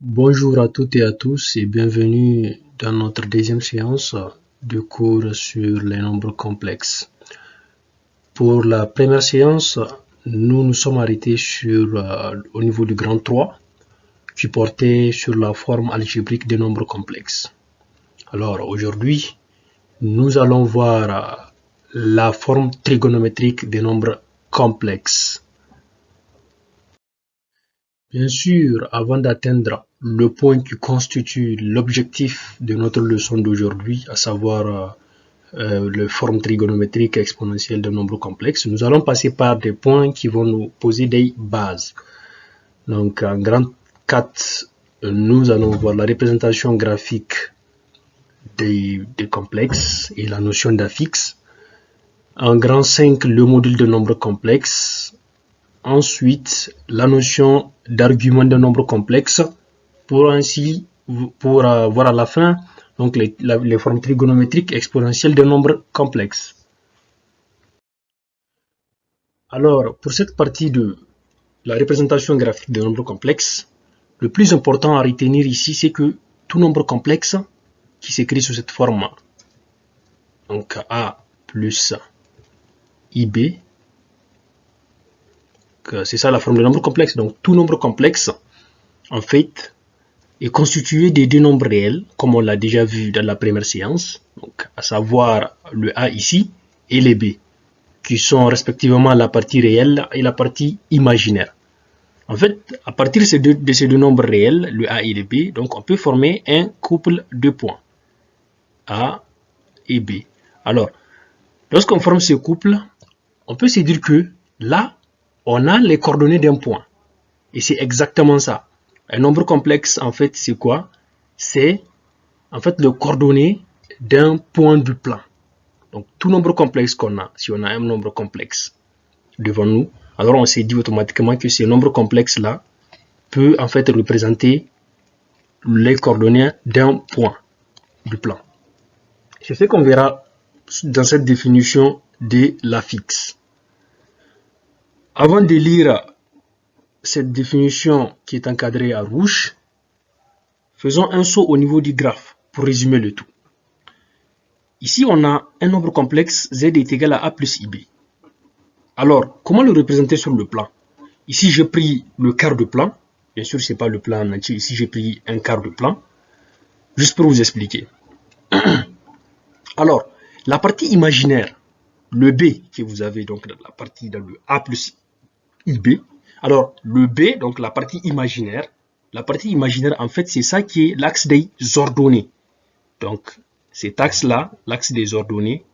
Bonjour à toutes et à tous et bienvenue dans notre deuxième séance de cours sur les nombres complexes. Pour la première séance, nous nous sommes arrêtés au niveau du grand 3 qui portait sur la forme algébrique des nombres complexes. Alors aujourd'hui, nous allons voir la forme trigonométrique des nombres complexes. Bien sûr, avant d'atteindre le point qui constitue l'objectif de notre leçon d'aujourd'hui, à savoir les formes trigonométriques exponentielles de nombres complexes, nous allons passer par des points qui vont nous poser des bases. Donc en grand 4, nous allons voir la représentation graphique des complexes et la notion d'affixe. En grand 5, le module de nombres complexes. Ensuite, la notion d'argument de nombres complexes pour voir à la fin donc les formes trigonométriques exponentielles de nombres complexes. Alors, pour cette partie de la représentation graphique de nombres complexes, le plus important à retenir ici, c'est que tout nombre complexe qui s'écrit sous cette forme, donc A plus IB, c'est ça la forme de nombre complexe. Donc tout nombre complexe, en fait, est constitué des deux nombres réels, comme on l'a déjà vu dans la première séance, donc à savoir le A ici et les B, qui sont respectivement la partie réelle et la partie imaginaire. En fait, à partir de ces deux nombres réels, le A et le B, donc on peut former un couple de points, A et B. Alors, lorsqu'on forme ce couple, on peut se dire que là, on a les coordonnées d'un point. Et c'est exactement ça. Un nombre complexe, en fait, c'est quoi? C'est, en fait, le coordonnées d'un point du plan. Donc, tout nombre complexe qu'on a, si on a un nombre complexe devant nous, alors on s'est dit automatiquement que ce nombre complexe-là peut, en fait, représenter les coordonnées d'un point du plan. C'est ce qu'on verra dans cette définition de l'affixe. Avant de lire cette définition qui est encadrée à rouge, faisons un saut au niveau du graphe pour résumer le tout. Ici, on a un nombre complexe z est égal à a plus ib. Alors, comment le représenter sur le plan? Ici, j'ai pris le quart de plan. Bien sûr, ce n'est pas le plan en entier. Ici, j'ai pris un quart de plan. Juste pour vous expliquer. Alors, la partie imaginaire, le b que vous avez donc dans la partie dans le a plus ib. Alors, le b, donc la partie imaginaire, en fait, c'est ça qui est l'axe des ordonnées. Donc, cet axe-là, l'axe des ordonnées,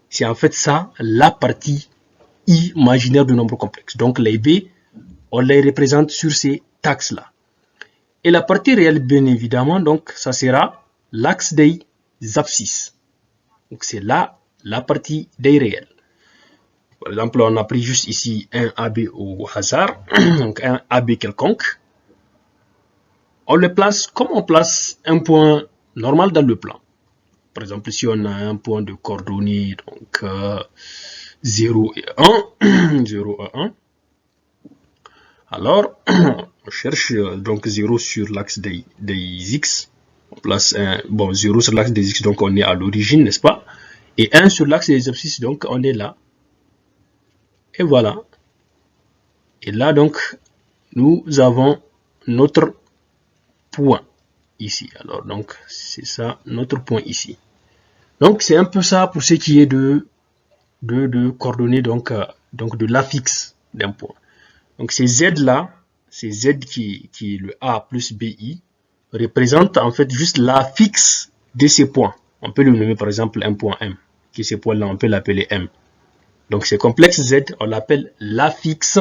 c'est en fait ça, la partie imaginaire du nombre complexe. Donc, les b, on les représente sur ces axes-là. Et la partie réelle, bien évidemment, donc, ça sera l'axe des abscisses. Donc, c'est là la partie des réels. Par exemple, on a pris juste ici un AB au hasard, donc un AB quelconque. On le place comme on place un point normal dans le plan. Par exemple, si on a un point de coordonnées, donc 0 et 1, 0 et 1, alors on cherche donc 0 sur l'axe des x. On place un, 0 sur l'axe des x, donc on est à l'origine, n'est-ce pas? Et 1 sur l'axe des abscisses, donc on est là. Et voilà. Et là, donc, nous avons notre point ici. Alors, donc, c'est ça, notre point ici. Donc, c'est un peu ça pour ce qui est de coordonnées, donc de l'affixe d'un point. Donc, ces Z-là, ces Z qui est le A plus BI, représentent en fait juste l'affixe de ces points. On peut le nommer par exemple un point M, qui est ce point-là, on peut l'appeler M. Donc, ce complexe Z, on l'appelle l'affixe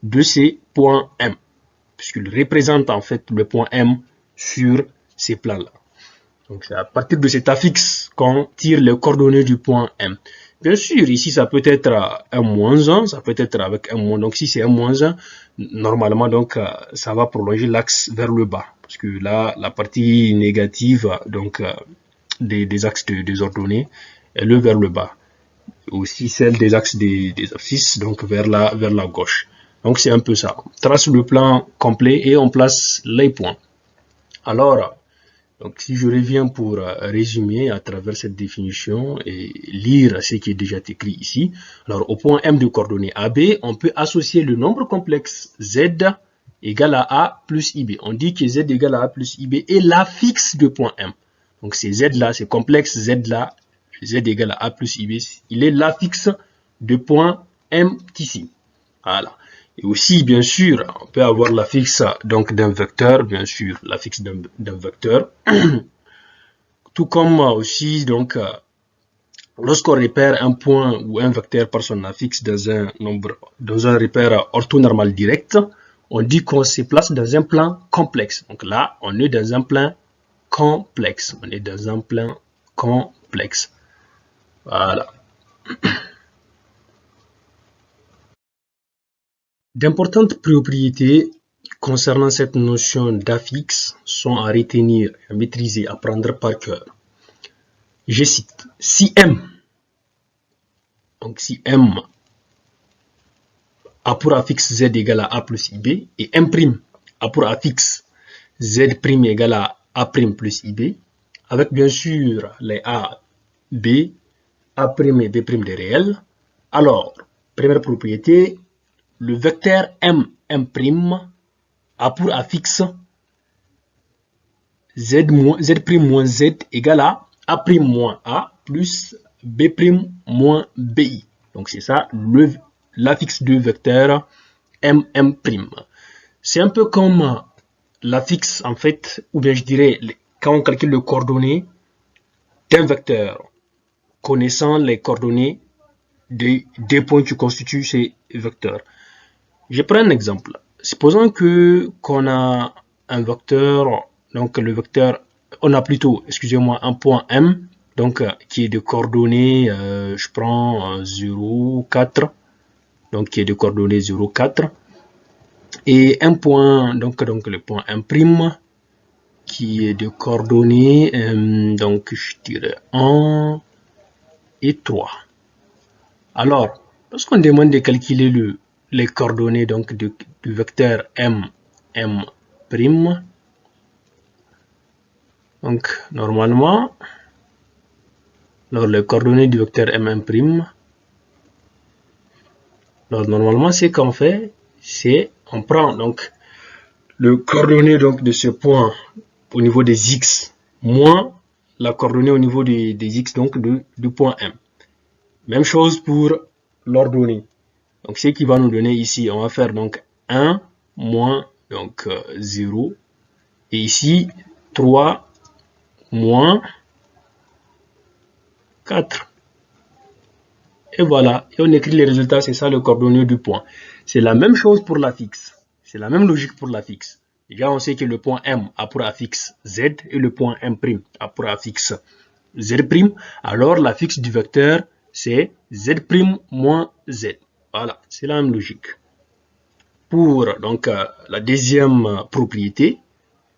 de ces points M, puisqu'il représente en fait le point M sur ces plans-là. Donc, c'est à partir de cet affixe qu'on tire les coordonnées du point M. Bien sûr, ici, ça peut être un moins 1, ça peut être avec un moins. Donc, si c'est un moins 1, normalement, donc, ça va prolonger l'axe vers le bas. Parce que là, la partie négative, donc, des axes des ordonnées, elle est vers le bas. Aussi celle des axes des abscisses, donc vers la gauche. Donc c'est un peu ça. On trace le plan complet et on place les points. Alors, donc si je reviens pour résumer à travers cette définition et lire ce qui est déjà écrit ici. Alors, au point M de coordonnées AB, on peut associer le nombre complexe Z égale à A plus IB. On dit que Z égale à A plus IB est l'affixe de point M. Donc, c'est Z là, c'est complexe Z là, Z égale à A plus IB, il est l'affixe de point M ici. Voilà. Et aussi, bien sûr, on peut avoir l'affixe donc d'un vecteur, bien sûr, l'affixe d'un vecteur. Tout comme aussi, donc, lorsqu'on repère un point ou un vecteur par son affixe dans un repère orthonormal direct, on dit qu'on se place dans un plan complexe. Donc là, on est dans un plan complexe. On est dans un plan complexe. Voilà. D'importantes propriétés concernant cette notion d'affixe sont à retenir, à maîtriser, à prendre par cœur. Je cite, si M, donc si M a pour affixe Z égale à A plus IB et M' a pour affixe Z' égale à A' plus IB, avec bien sûr les A, B, A' et B' des réels, alors, première propriété, le vecteur M' a pour affixe Z moins Z égale à A' moins A plus B' moins BI. Donc c'est ça l'affixe du vecteur M'. C'est un peu comme l'affixe en fait, ou bien je dirais quand on calcule les coordonnées d'un vecteur, connaissant les coordonnées des points qui constituent ces vecteurs. Je prends un exemple. Supposons qu'on a un vecteur, donc le vecteur, on a plutôt, excusez-moi, un point M, donc qui est de coordonnées, je prends 0, 4, donc qui est de coordonnées 0, 4, et un point, donc le point M', qui est de coordonnées, donc je dirais 1 et 3. Alors, lorsqu'on demande de calculer les coordonnées donc du vecteur M', donc normalement, alors les coordonnées du vecteur M', alors normalement ce qu'on fait, c'est on prend donc le coordonnée donc de ce point au niveau des x moins la coordonnée au niveau des x donc du point M. Même chose pour l'ordonnée. Donc, ce qui va nous donner ici, on va faire donc 1 moins donc 0. Et ici, 3 moins 4. Et voilà. Et on écrit les résultats, c'est ça le coordonnées du point. C'est la même chose pour l'affixe. C'est la même logique pour l'affixe. Déjà, on sait que le point M a pour affixe Z et le point M' a pour affixe Z'. Alors, l'affixe du vecteur, c'est Z' moins Z. Voilà, c'est la même logique. Pour donc la deuxième propriété,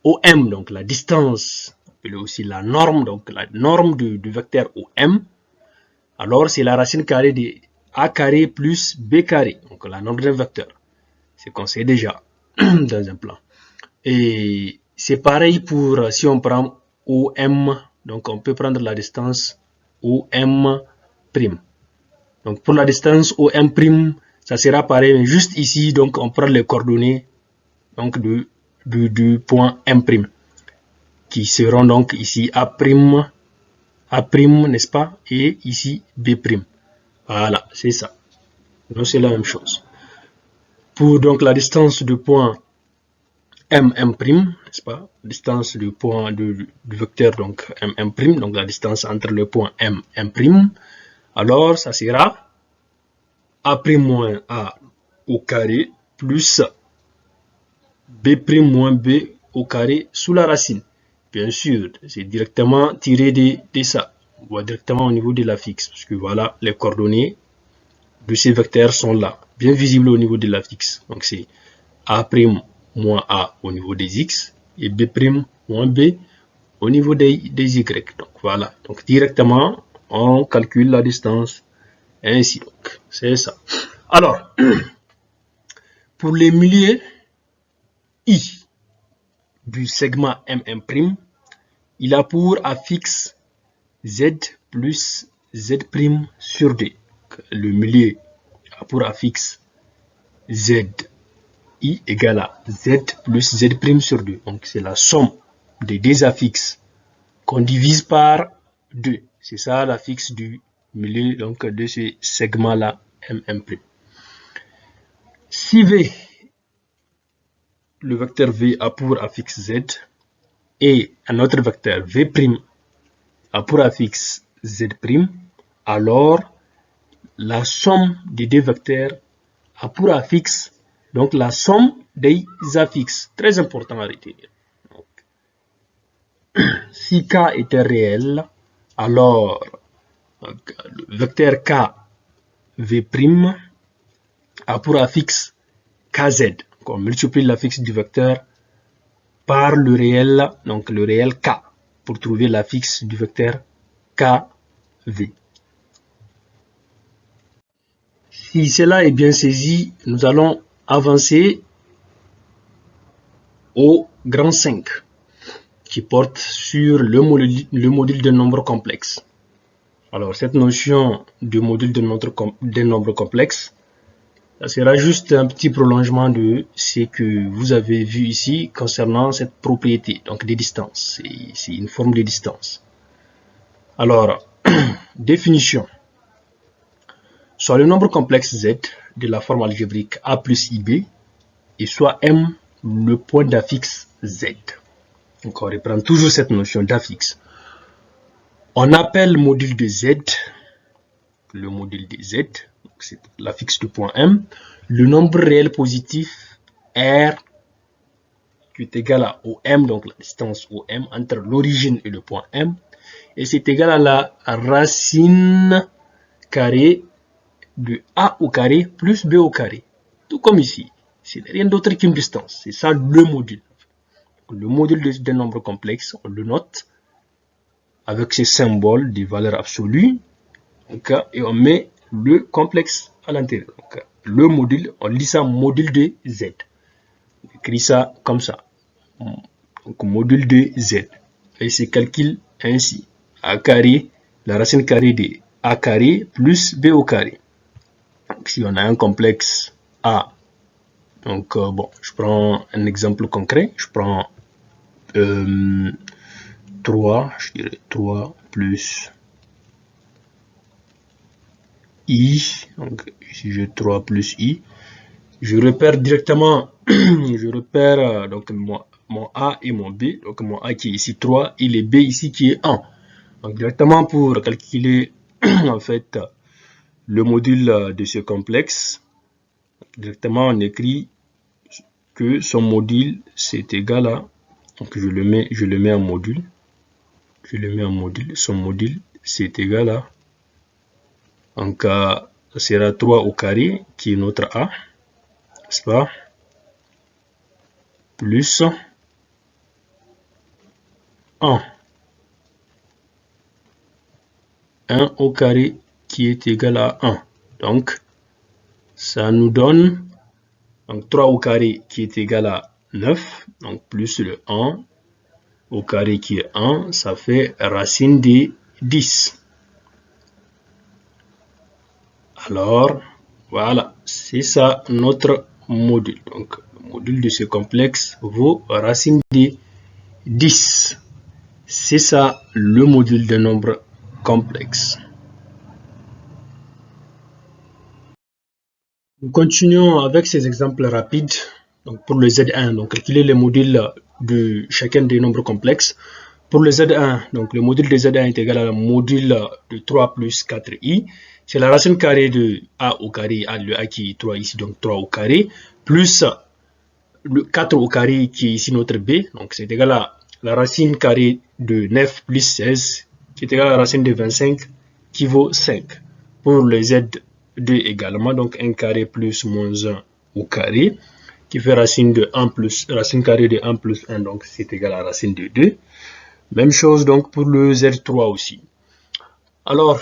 OM, donc la distance, appelée aussi la norme, donc la norme du vecteur OM, alors c'est la racine carrée de A carré plus B carré, donc la norme d'un vecteur. C'est qu'on sait déjà dans un plan. Et c'est pareil pour si on prend OM, donc on peut prendre la distance OM'. Donc pour la distance OM', ça sera pareil, mais juste ici, donc on prend les coordonnées donc du point M', qui seront donc ici A', n'est-ce pas, et ici B'. Voilà, c'est ça. Donc c'est la même chose. Pour donc la distance du point M', n'est-ce pas, distance du point du vecteur donc M', donc la distance entre le point M', alors ça sera A' moins A au carré plus B' moins B au carré sous la racine. Bien sûr, c'est directement tiré de ça. On voit directement au niveau de l'affixe. Parce que voilà, les coordonnées de ces vecteurs sont là, bien visibles au niveau de l'affixe. Donc c'est A' moins A au niveau des X et B' moins B au niveau des Y. Donc voilà, donc directement, on calcule la distance. Ainsi donc, c'est ça. Alors, pour les milieux I, du segment M1', il a pour affixe Z plus Z' sur D. Le milieu a pour affixe Z I égale à Z plus Z' sur 2. Donc c'est la somme des deux affixes qu'on divise par 2. C'est ça l'affixe du milieu donc, de ce segment-là M1'. Si V, le vecteur V a pour affixe Z, et un autre vecteur V' a pour affixe Z', alors la somme des deux vecteurs a pour affixe donc la somme des affixes. Très important à retenir. Donc, si K était réel, alors le vecteur K V' a pour affixe Kz. On multiplie l'affixe du vecteur par le réel, donc le réel K, pour trouver l'affixe du vecteur KV. Si cela est bien saisi, nous allons avancer au grand 5, qui porte sur le module de nombre complexe. Alors, cette notion de module de nombre complexe, ça sera juste un petit prolongement de ce que vous avez vu ici concernant cette propriété, donc des distances. C'est une forme de distance. Alors, définition. Soit le nombre complexe Z de la forme algébrique A plus IB, et soit M le point d'affixe Z. Donc, on reprend toujours cette notion d'affixe. On appelle module de Z, le module de Z, c'est l'affixe du point M, le nombre réel positif R qui est égal à OM, donc la distance OM entre l'origine et le point M, et c'est égal à la racine carrée de A au carré plus B au carré. Tout comme ici, c'est rien d'autre qu'une distance, c'est ça le module. Le module des nombres complexes, on le note avec ce symbole de valeur absolue, et on met le complexe à l'intérieur. Le module, on lit ça module de Z. On écrit ça comme ça. Donc, module de Z. Et c'est calcule ainsi. A carré, la racine carrée de A carré plus B au carré. Donc, si on a un complexe A, donc bon, je prends un exemple concret. Je prends 3, je dirais 3 plus I, donc ici j'ai 3 plus I, je repère directement, je repère donc mon A et mon B, donc mon A qui est ici 3 et le B ici qui est 1. Donc directement pour calculer en fait le module de ce complexe, directement on écrit que son module c'est égal à, donc je le mets en module, son module c'est égal à, donc ça sera 3 au carré qui est notre A, n'est-ce pas, plus 1 au carré qui est égal à 1. Donc ça nous donne donc 3 au carré qui est égal à 9, donc plus le 1 au carré qui est 1, ça fait racine de 10. Alors, voilà, c'est ça notre module. Donc, le module de ce complexe vaut racine de 10. C'est ça le module de nombre complexe. Nous continuons avec ces exemples rapides. Donc, pour le Z1, donc calculer les modules de chacun des nombres complexes. Pour le Z1, donc le module de Z1 est égal à le module de 3 plus 4i. C'est la racine carrée de A au carré, le A qui est 3 ici, donc 3 au carré, plus le 4 au carré qui est ici notre B, donc c'est égal à la racine carrée de 9 plus 16, qui est égal à la racine de 25, qui vaut 5. Pour le Z2 également, donc 1 carré plus moins 1 au carré, qui fait racine de 1 plus, racine carrée de 1 plus 1, donc c'est égal à racine de 2. Même chose donc pour le Z3 aussi. Alors,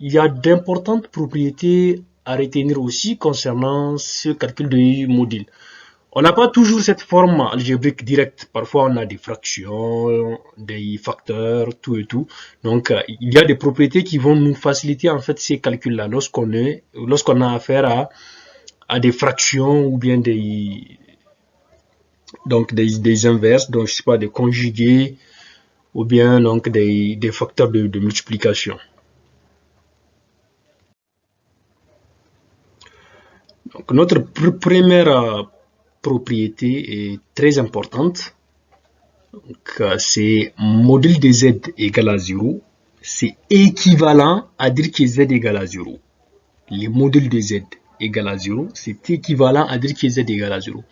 il y a d'importantes propriétés à retenir aussi concernant ce calcul de module. On n'a pas toujours cette forme algébrique directe. Parfois, on a des fractions, des facteurs, tout et tout. Donc, il y a des propriétés qui vont nous faciliter en fait ces calculs-là lorsqu'on a affaire à des fractions ou bien des inverses, donc je sais pas, des conjugués ou bien donc des facteurs de multiplication. Donc, notre première propriété est très importante. C'est module de z égale à 0. C'est équivalent à dire que z égale à 0. Les modules de z égale à 0, c'est équivalent à dire que z égale à 0.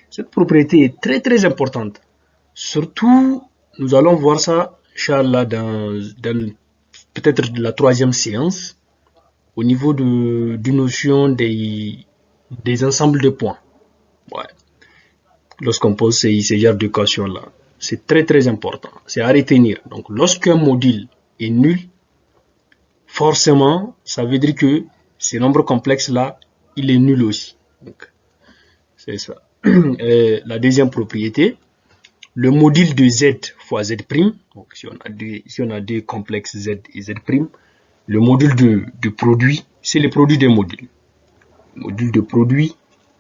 Cette propriété est très très importante. Surtout, nous allons voir ça, Inch'Allah, dans peut-être la 3e séance, au niveau de notion des ensembles de points. Ouais. Lorsqu'on pose ces genres d'équations-là, c'est très très important. C'est à retenir. Donc, lorsqu'un module est nul, forcément, ça veut dire que ce nombre complexe-là, il est nul aussi. Donc, c'est ça. La deuxième propriété, le module de z fois z', donc si on a deux complexes z et z', le module de produit, c'est le produit des modules. Le module de produit,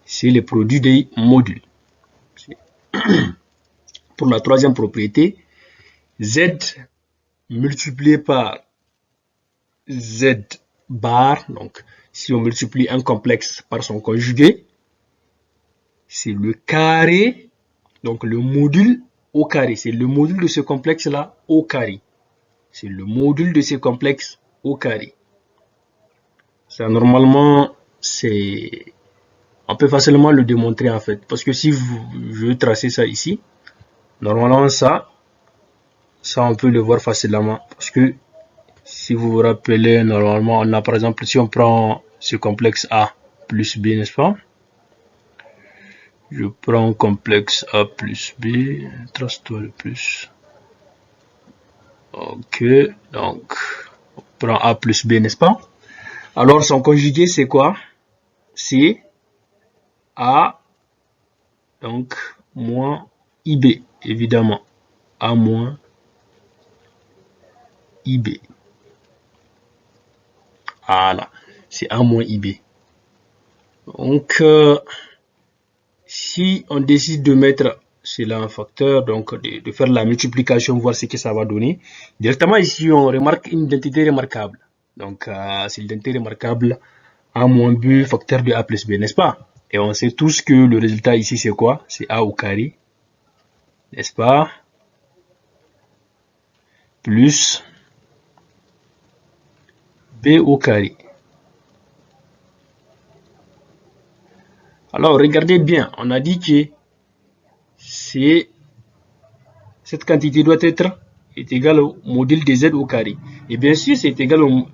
c'est le produit des modules. Pour la troisième propriété, z multiplié par z bar, donc si on multiplie un complexe par son conjugué, c'est le carré, donc le module au carré. C'est le module de ce complexe-là au carré. C'est le module de ce complexe au carré. Ça, normalement, on peut facilement le démontrer en fait. Parce que si je veux tracer ça ici, normalement ça on peut le voir facilement. Parce que si vous vous rappelez, normalement, on a par exemple, si on prend ce complexe A plus B, n'est-ce pas? Je prends complexe A plus B, trace-toi le plus. Ok, donc, on prend A plus B, n'est-ce pas? Alors, son conjugué, c'est quoi? C'est A, donc, moins IB, évidemment. A moins IB. Voilà, c'est A moins IB. Donc, si on décide de mettre cela en facteur, donc de faire la multiplication, voir ce que ça va donner, directement ici, on remarque une identité remarquable. Donc, c'est l'identité remarquable A moins B facteur de A plus B, n'est-ce pas? Et on sait tous que le résultat ici, c'est quoi? C'est A au carré, n'est-ce pas? Plus B au carré. Alors, regardez bien, on a dit que cette quantité doit être égale au module de z au carré. Et bien sûr, c'est égal au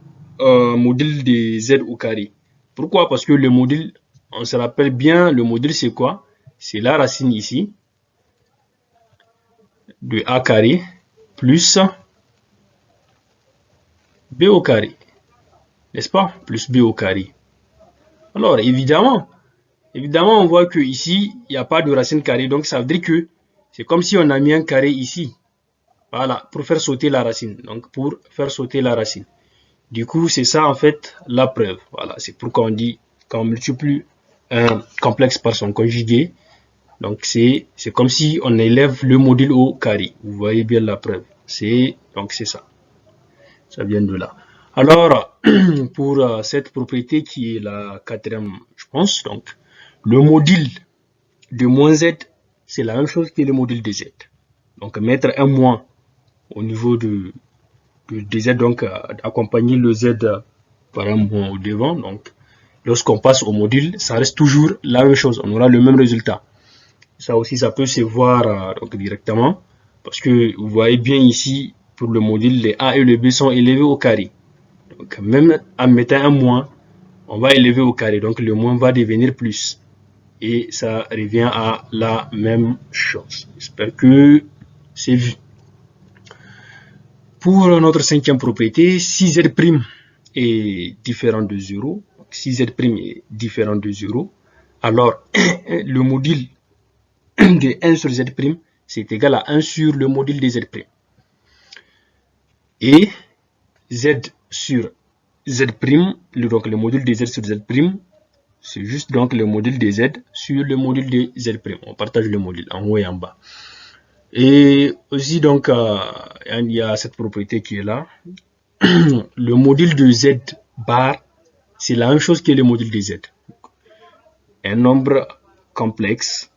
module de z au carré. Pourquoi? Parce que le module, on se rappelle bien, le module c'est quoi? C'est la racine ici de a carré plus b au carré. N'est-ce pas? Plus b au carré. Alors, évidemment, on voit que ici, il n'y a pas de racine carrée. Donc, ça veut dire que c'est comme si on a mis un carré ici. Voilà, pour faire sauter la racine. Donc, pour faire sauter la racine. Du coup, c'est ça, en fait, la preuve. Voilà, c'est pourquoi on dit, quand on multiplie un complexe par son conjugué, donc c'est comme si on élève le module au carré. Vous voyez bien la preuve. Donc, c'est ça. Ça vient de là. Alors, pour cette propriété qui est la quatrième, je pense, donc, le module de moins z, c'est la même chose que le module de z. Donc, mettre un moins au niveau de z, donc, accompagner le z par un moins au devant. Donc, lorsqu'on passe au module, ça reste toujours la même chose. On aura le même résultat. Ça aussi, ça peut se voir donc, directement. Parce que vous voyez bien ici, pour le module, les a et les b sont élevés au carré. Donc, même en mettant un moins, on va élever au carré. Donc, le moins va devenir plus. Et ça revient à la même chose. J'espère que c'est vu. Pour notre cinquième propriété, si z' est différent de 0, si z' est différent de 0, alors le module de 1 sur z', c'est égal à 1 sur le module de z'. Et z sur z', donc le module de z sur z', c'est juste donc le module de z sur le module de z'. On partage le module en haut et en bas. Et aussi, donc, il y a cette propriété qui est là. Le module de z bar, c'est la même chose que le module de z. Un nombre complexe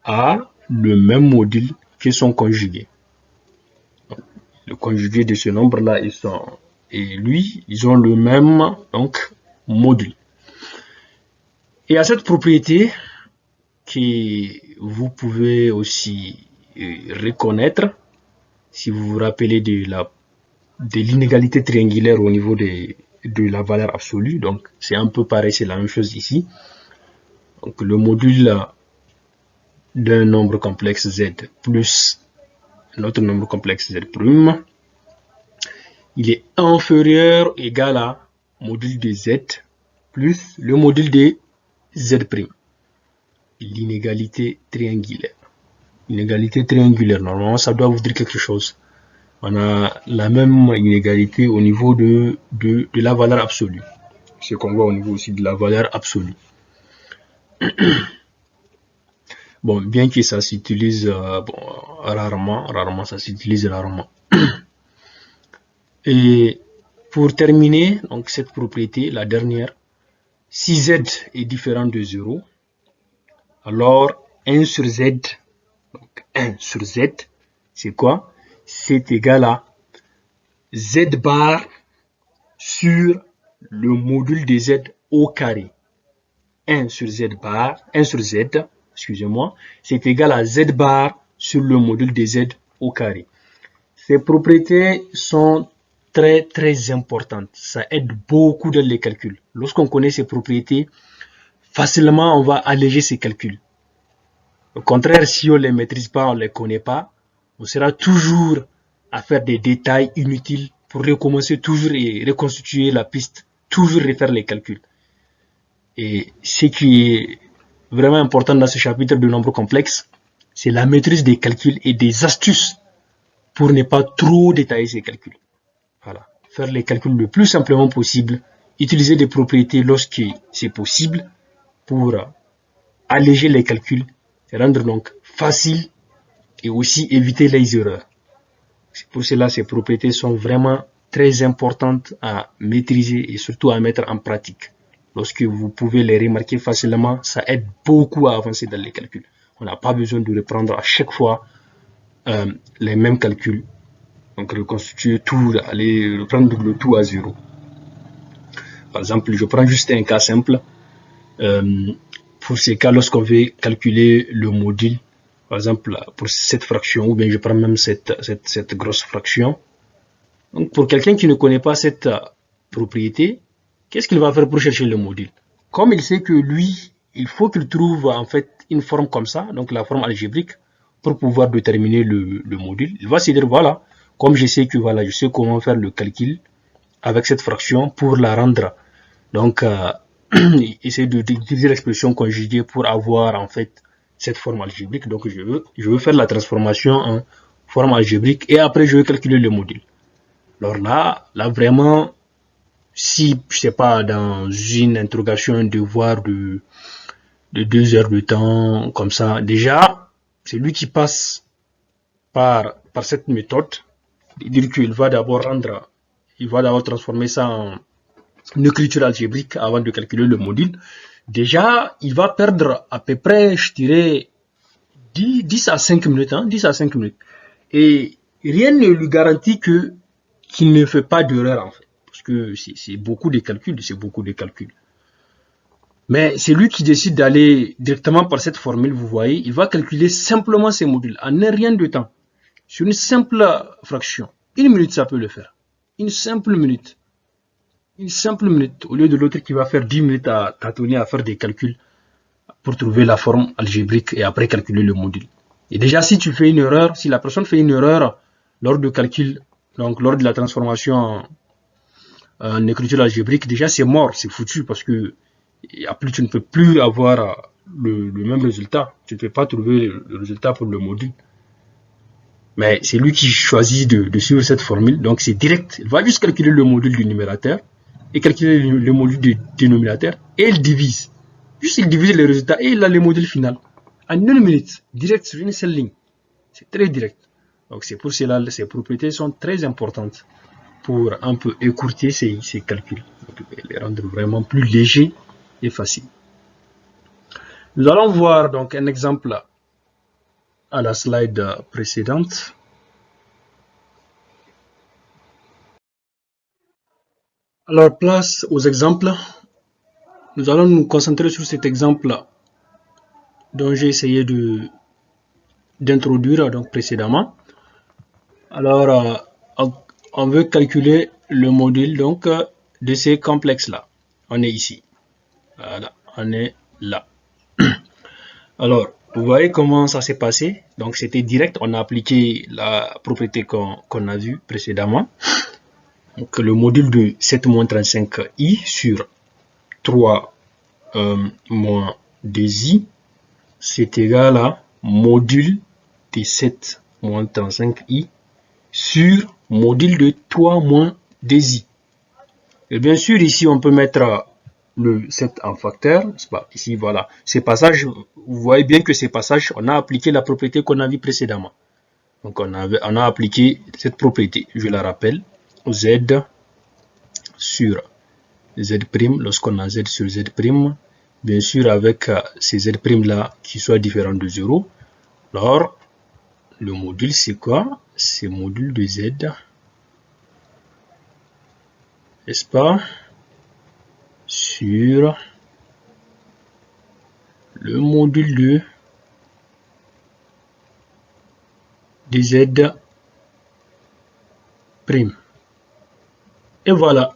a le même module que son conjugué. Le conjugué de ce nombre-là, ils ont le même donc module. Et à cette propriété que vous pouvez aussi reconnaître si vous vous rappelez de l'inégalité triangulaire au niveau de la valeur absolue. Donc c'est un peu pareil, c'est la même chose ici. Donc le module d'un nombre complexe z plus un autre nombre complexe z', il est inférieur ou égal à module de z plus le module de z'. L'inégalité triangulaire. L'inégalité triangulaire, normalement, ça doit vous dire quelque chose. On a la même inégalité au niveau de la valeur absolue. Ce qu'on voit au niveau aussi de la valeur absolue. Bon, bien que ça s'utilise rarement, ça s'utilise rarement. Et pour terminer, donc cette propriété, la dernière, si z est différent de 0, alors 1 sur z, donc 1 sur z, c'est quoi? C'est égal à z bar sur le module de z au carré. 1 sur z bar, 1 sur z, excusez-moi, c'est égal à z bar sur le module de z au carré. Ces propriétés sont très importantes. Ça aide beaucoup dans les calculs. Lorsqu'on connaît ces propriétés, facilement on va alléger ces calculs. Au contraire, si on ne les maîtrise pas, on ne les connaît pas, on sera toujours à faire des détails inutiles pour recommencer toujours et reconstituer la piste, toujours refaire les calculs. Et ce qui est vraiment important dans ce chapitre de nombres complexes, c'est la maîtrise des calculs et des astuces pour ne pas trop détailler ces calculs. Voilà. Faire les calculs le plus simplement possible, utiliser des propriétés lorsque c'est possible pour alléger les calculs, rendre donc facile et aussi éviter les erreurs. Pour cela, ces propriétés sont vraiment très importantes à maîtriser et surtout à mettre en pratique. Lorsque vous pouvez les remarquer facilement, ça aide beaucoup à avancer dans les calculs. On n'a pas besoin de reprendre à chaque fois les mêmes calculs. Donc reconstituer tout, aller reprendre le tout à 0. Par exemple, je prends juste un cas simple. Pour ces cas, lorsqu'on veut calculer le module, par exemple pour cette fraction, ou bien je prends même cette grosse fraction. Donc pour quelqu'un qui ne connaît pas cette propriété, qu'est-ce qu'il va faire pour chercher le module? Comme il sait que lui, il faut qu'il trouve en fait une forme comme ça, donc la forme algébrique, pour pouvoir déterminer le module, il va se dire voilà, comme je sais que voilà, je sais comment faire le calcul avec cette fraction pour la rendre. Donc essayer d'utiliser l'expression conjuguée pour avoir en fait cette forme algébrique. Donc je veux faire la transformation en forme algébrique et après je veux calculer le module. Alors là vraiment, si je sais pas, dans une interrogation, un devoir de 2 heures de temps comme ça, déjà c'est lui qui passe par cette méthode, dire qu'il va d'abord transformer ça en écriture algébrique avant de calculer le module. Déjà il va perdre à peu près, je dirais 10 à 5 minutes, 10 à 5 minutes, et rien ne lui garantit qu'il ne fait pas d'erreur en fait, parce que c'est beaucoup de calculs, mais c'est lui qui décide d'aller directement par cette formule. Vous voyez, il va calculer simplement ces modules en un rien de temps sur une simple fraction. 1 minute ça peut le faire, une simple minute, au lieu de l'autre qui va faire 10 minutes à tâtonner, à faire des calculs pour trouver la forme algébrique et après calculer le module. Et déjà si tu fais une erreur, si la personne fait une erreur lors de calcul, donc lors de la transformation en écriture algébrique, déjà c'est mort, c'est foutu, parce que tu ne peux plus avoir le même résultat. Tu ne peux pas trouver le résultat pour le module. Mais c'est lui qui choisit de suivre cette formule. Donc c'est direct. Il va juste calculer le module du numérateur et calculer le module du dénominateur et il divise. Juste il divise les résultats et il a le module final. En 1 minute, direct sur une seule ligne. C'est très direct. Donc c'est pour cela que ces propriétés sont très importantes pour un peu écourter ces calculs. Donc, les rendre vraiment plus légers et faciles. Nous allons voir donc un exemple à la slide précédente. Alors, place aux exemples. Nous allons nous concentrer sur cet exemple dont j'ai essayé d'introduire donc précédemment. Alors, on veut calculer le module donc de ces complexes-là. On est ici. Voilà, on est là. Alors, vous voyez comment ça s'est passé. Donc, c'était direct. On a appliqué la propriété qu'on a vue précédemment. Donc, le module de 7-35i sur 3 moins 2i, c'est égal à module de 7 moins 35i sur module de 3 moins 2i. Et bien sûr, ici, on peut mettre le 7 en facteur, n'est-ce pas? Ici, voilà. Ces passages, vous voyez bien que ces passages, on a appliqué la propriété qu'on a vue précédemment. Donc, on a appliqué cette propriété. Je la rappelle. Z sur Z', lorsqu'on a Z sur Z', bien sûr, avec ces Z' là qui soient différents de 0. Alors, le module, c'est quoi? C'est module de Z, n'est-ce pas? Sur le module de Z'. Et voilà.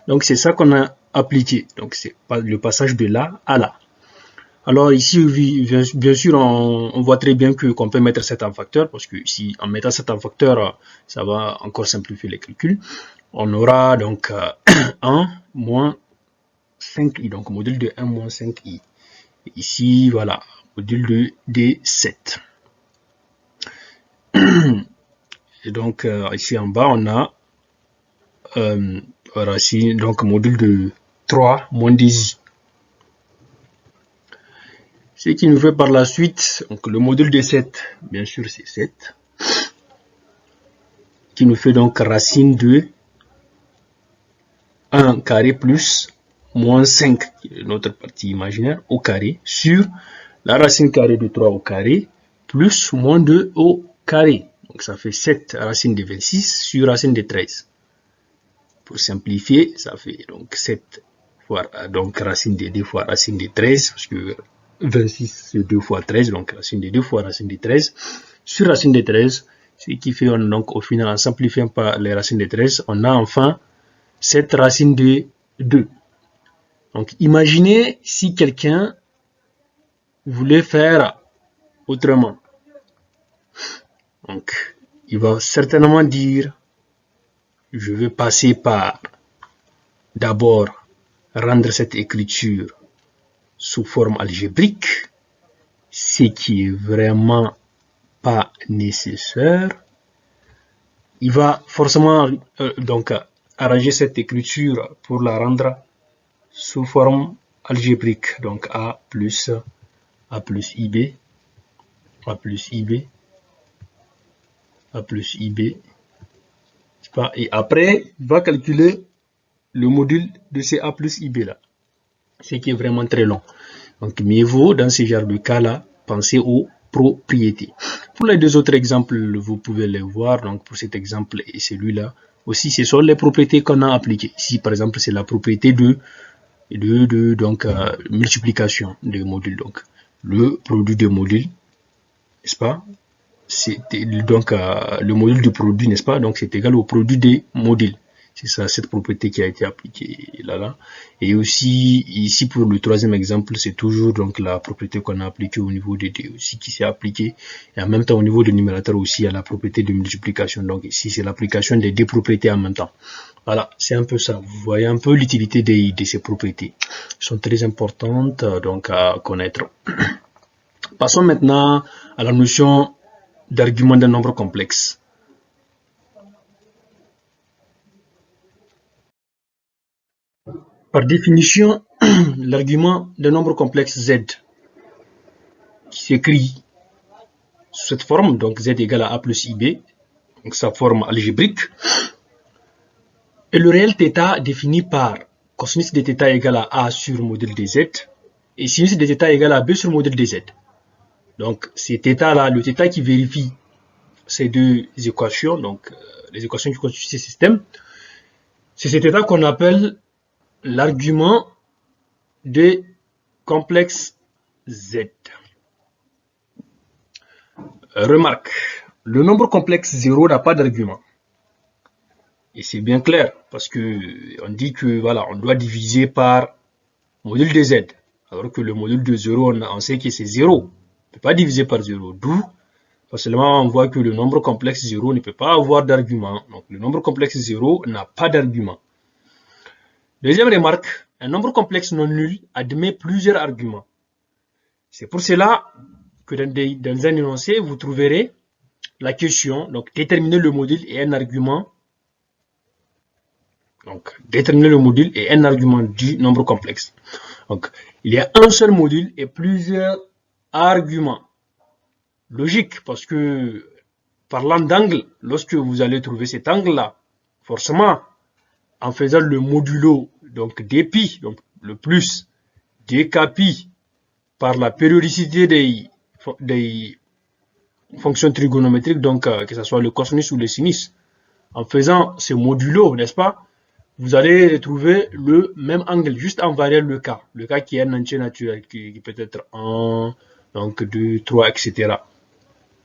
Donc, c'est ça qu'on a appliqué. Donc, c'est le passage de là à là. Alors, ici, bien sûr, on voit très bien qu'on peut mettre 7 en facteur, parce que ici, en mettant 7 en facteur, ça va encore simplifier les calculs. On aura donc 1 moins 5i, donc module de 1 moins 5i. Et ici, voilà, module de D7. Et donc, ici en bas, on a racine, donc module de 3 moins 10i. Ce qui nous fait par la suite, donc le module de 7, bien sûr c'est 7, qui nous fait donc racine de 1 carré plus moins 5, qui est notre partie imaginaire, au carré, sur la racine carrée de 3 au carré, plus moins 2 au carré. Donc ça fait 7 racine de 26 sur racine de 13. Pour simplifier, ça fait donc 7 fois donc racine de 2 fois racine de 13, parce que 26 c'est 2 fois 13, donc racine de 2 fois racine de 13 sur racine de 13, ce qui fait donc au final en simplifiant par les racines de 13, on a enfin cette racine de 2. Donc imaginez si quelqu'un voulait faire autrement. Donc il va certainement dire, je vais passer par d'abord rendre cette écriture sous forme algébrique, ce qui est vraiment pas nécessaire. Il va forcément donc arranger cette écriture pour la rendre sous forme algébrique. Donc A plus IB, A plus IB, A plus IB. Et après, il va calculer le module de ces A plus IB là, ce qui est vraiment très long. Donc, mieux vaut dans ce genre de cas-là, penser aux propriétés. Pour les deux autres exemples, vous pouvez les voir. Donc, pour cet exemple et celui-là, aussi, ce sont les propriétés qu'on a appliquées. Ici, par exemple, c'est la propriété de multiplication des modules. Donc, le produit des modules, n'est-ce pas? C'est donc le module du produit, n'est-ce pas? Donc, c'est égal au produit des modules. C'est ça, cette propriété qui a été appliquée là. Et aussi, ici, pour le troisième exemple, c'est toujours donc la propriété qu'on a appliquée au niveau des D aussi qui s'est appliquée. Et en même temps, au niveau du numérateur aussi, il y a la propriété de multiplication. Donc ici, c'est l'application des deux propriétés en même temps. Voilà, c'est un peu ça. Vous voyez un peu l'utilité de ces propriétés. Elles sont très importantes donc à connaître. Passons maintenant à la notion d'argument d'un nombre complexe. Par définition, l'argument d'un nombre complexe Z, qui s'écrit sous cette forme, donc Z égale à A plus IB, donc sa forme algébrique, et le réel θ défini par cosinus de θ égale à A sur module de Z, et sinus de θ égale à B sur module de Z. Donc, c'est θ là, le θ qui vérifie ces deux équations, donc les équations qui constituent ce système, c'est cet θ qu'on appelle l'argument de complexe Z. Remarque, le nombre complexe 0 n'a pas d'argument. Et c'est bien clair, parce que on dit que voilà, on doit diviser par module de Z. Alors que le module de 0, on sait que c'est 0. On ne peut pas diviser par 0. D'où, forcément, on voit que le nombre complexe 0 ne peut pas avoir d'argument. Donc, le nombre complexe 0 n'a pas d'argument. Deuxième remarque, un nombre complexe non nul admet plusieurs arguments. C'est pour cela que dans un énoncé, vous trouverez la question, donc déterminer le module et un argument. Donc, déterminer le module et un argument du nombre complexe. Donc, il y a un seul module et plusieurs arguments. Logique, parce que parlant d'angle, lorsque vous allez trouver cet angle-là, forcément, en faisant le modulo donc dpi, donc le plus dkpi par la périodicité des fonctions trigonométriques, donc que ce soit le cosinus ou le sinus, en faisant ce modulo, n'est-ce pas, vous allez trouver le même angle, juste en variant le k qui est un entier naturel, qui peut être 1, donc 2, 3, etc.